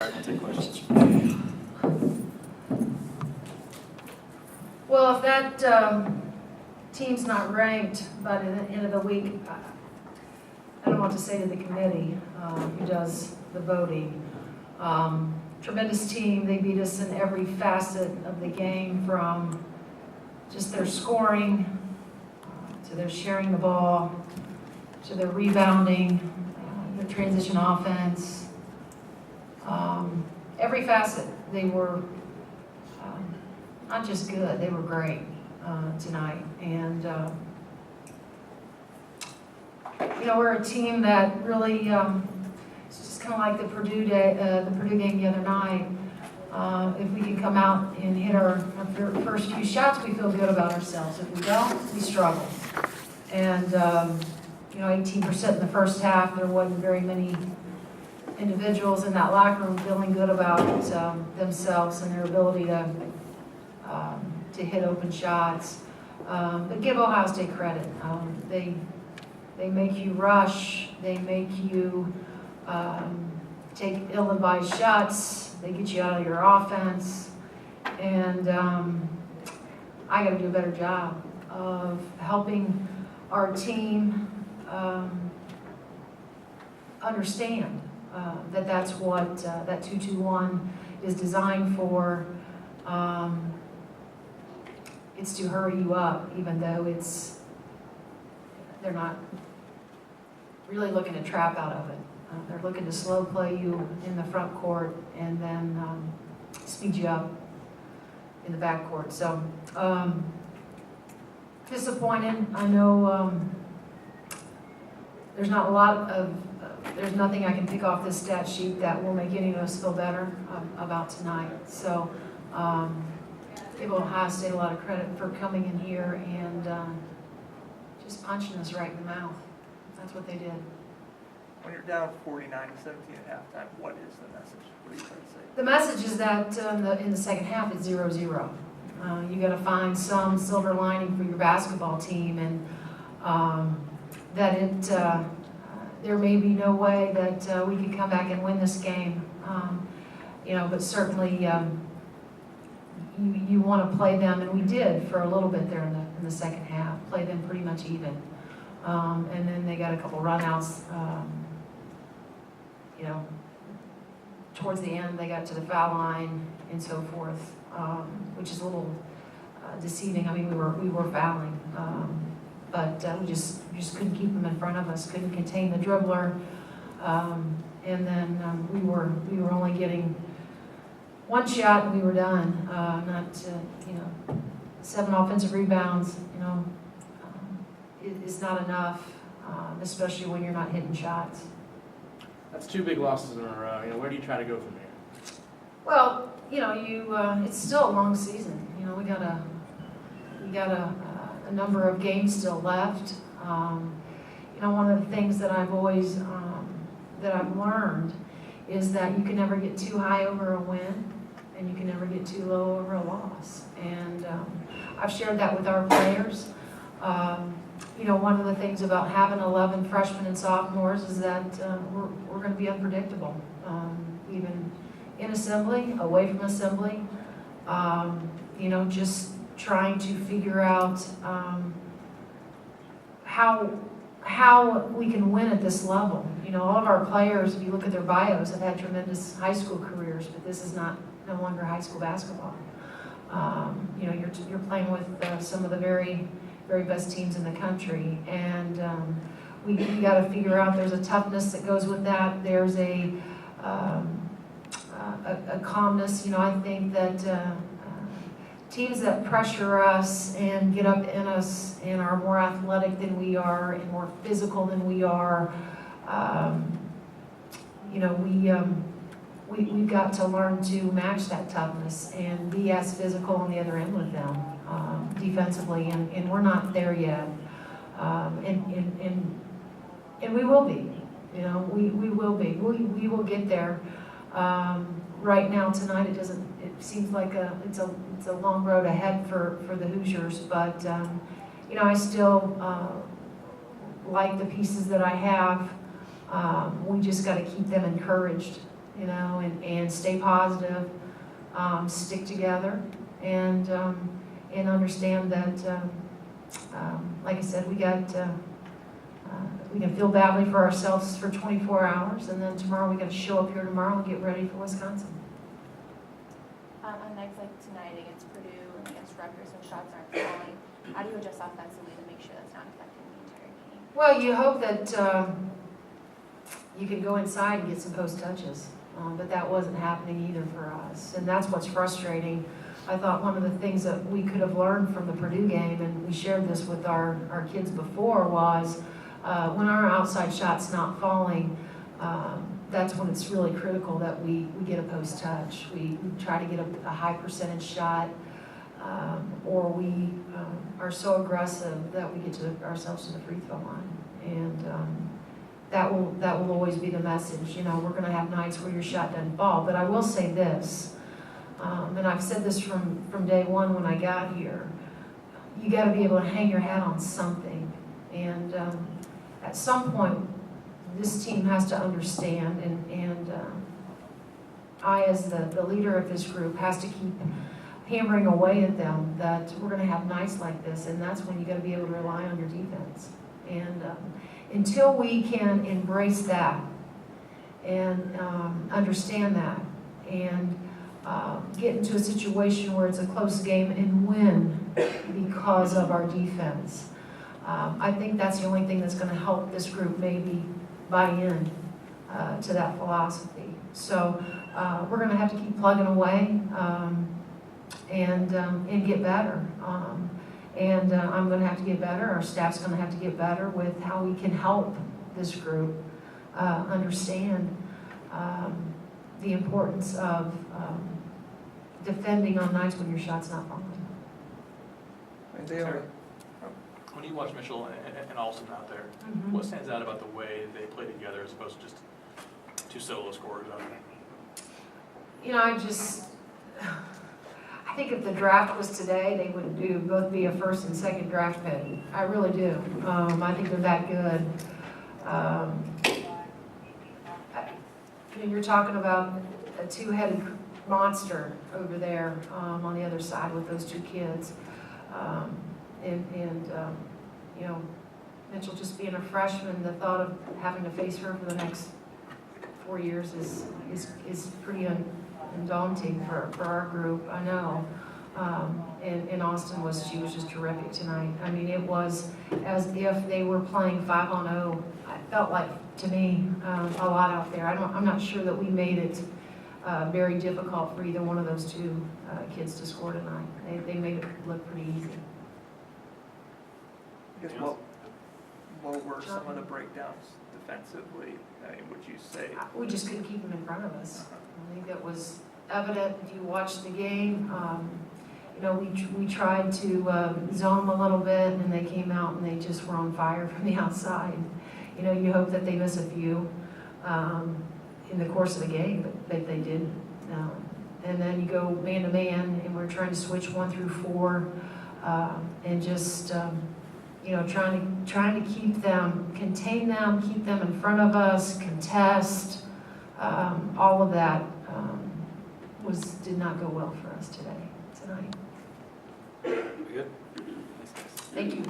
Take questions. Well, if that team's not ranked by the end of the week, I don't know what to say to the committee who does the voting. Tremendous team. They beat us in every facet of the game, from just their scoring to their sharing the ball, to their rebounding, their transition offense. Every facet, they were not just good, they were great tonight. And we're a team that really, it's just kind of like the Purdue game the other night. If we can come out and hit our first few shots, we feel good about ourselves. If we don't, we struggle. And 18% in the first half, there wasn't very many individuals in that locker room feeling good about themselves and their ability to hit open shots. But give Ohio State credit. They make you rush. They make you take ill-advised shots. They get you out of your offense. And I got to do a better job of helping our team understand that's what that 2-2-1 is designed for. It's to hurry you up, even though they're not really looking to trap out of it. They're looking to slow play you in the front court and then speed you up in the back court. So disappointed. I know there's not a lot of there's nothing I can pick off this stat sheet that will make any of us feel better about tonight. So give Ohio State a lot of credit for coming in here and just punching us right in the mouth. That's what they did. When you're down 49-17 at halftime, what is the message? What are you trying to say? The message is that in the second half it's 0-0. You got to find some silver lining for your basketball team, and that there may be no way that we could come back and win this game. But certainly you want to play them, and we did for a little bit there in the second half, play them pretty much even. And then they got a couple runouts. Towards the end, they got to the foul line and so forth, which is a little deceiving. I mean, we were fouling, but we just couldn't keep them in front of us, couldn't contain the dribbler, and then we were only getting one shot and we were done. Not 7 offensive rebounds. Is not enough, especially when you're not hitting shots. That's 2 big losses in a row. Where do you try to go from here? Well, it's still a long season. We got a number of games still left. One of the things that I've always that I've learned is that you can never get too high over a win, and you can never get too low over a loss. And I've shared that with our players. One of the things about having 11 freshmen and sophomores is that we're going to be unpredictable, even in assembly, away from assembly. Just trying to figure out how we can win at this level. All of our players, if you look at their bios, have had tremendous high school careers, but this is no longer high school basketball. You're playing with some of the very, very best teams in the country, and we got to figure out there's a toughness that goes with that. There's a calmness. I think that teams that pressure us and get up in us and are more athletic than we are and more physical than we are, we've got to learn to match that toughness and be as physical on the other end with them defensively, and we're not there yet. And we will be. We will be. We will get there. Right now, tonight, it seems like it's a long road ahead for the Hoosiers, but I still like the pieces that I have. We just got to keep them encouraged you know, and stay positive, stick together, and understand that, like I said, we can feel badly for ourselves for 24 hours, and then tomorrow we got to show up here tomorrow and get ready for Wisconsin. On nights like tonight against Purdue and against Rutgers when shots aren't falling, how do you adjust offensively to make sure that's not affecting the entire game? Well, you hope that you can go inside and get some post touches, but that wasn't happening either for us, and that's what's frustrating. I thought one of the things that we could have learned from the Purdue game, and we shared this with our kids before, was when our outside shot's not falling, that's when it's really critical that we get a post touch. We try to get a high percentage shot, or we are so aggressive that we get ourselves to the free throw line. And that will always be the message. You know, we're going to have nights where your shot doesn't fall. But I will say this, and I've said this from day one when I got here, you got to be able to hang your hat on something. And at some point, this team has to understand, and I, as the leader of this group, has to keep hammering away at them that we're going to have nights like this, and that's when you got to be able to rely on your defense. And until we can embrace that and understand that and get into a situation where it's a close game and win because of our defense, I think that's the only thing that's going to help this group maybe buy in to that philosophy. So we're going to have to keep plugging away and get better. I'm going to have to get better. Our staff's going to have to get better with how we can help this group understand the importance of defending on nights when your shot's not falling. Sarah? When you watch Mitchell and Alston out there, Mm-hmm. what stands out about the way they play together as opposed to just two solo scorers out there? You know, I think if the draft was today, they would both be a first and second draft pick. I really do. I think they're that good. You're talking about a two-headed monster over there on the other side with those two kids. You know, Mitchell just being a freshman, the thought of having to face her for the next 4 years is pretty daunting for our group, I know. And Austin she was just terrific tonight. I mean, it was as if they were playing 5-on-0. I felt like, to me, a lot out there. I'm not sure that we made it very difficult for either one of those two kids to score tonight. They made it look pretty easy. I guess what were some of the breakdowns defensively? I mean, would you say? We just couldn't keep them in front of us. I think that was evident if you watched the game. You know, we tried to zone them a little bit, and they came out and they just were on fire from the outside. You know, you hope that they miss a few in the course of the game, but they didn't. And then you go man to man, and we're trying to switch 1 through 4, and just you know, trying to keep them, contain them, keep them in front of us, contest. All of that did not go well for us tonight. Good. Thank you.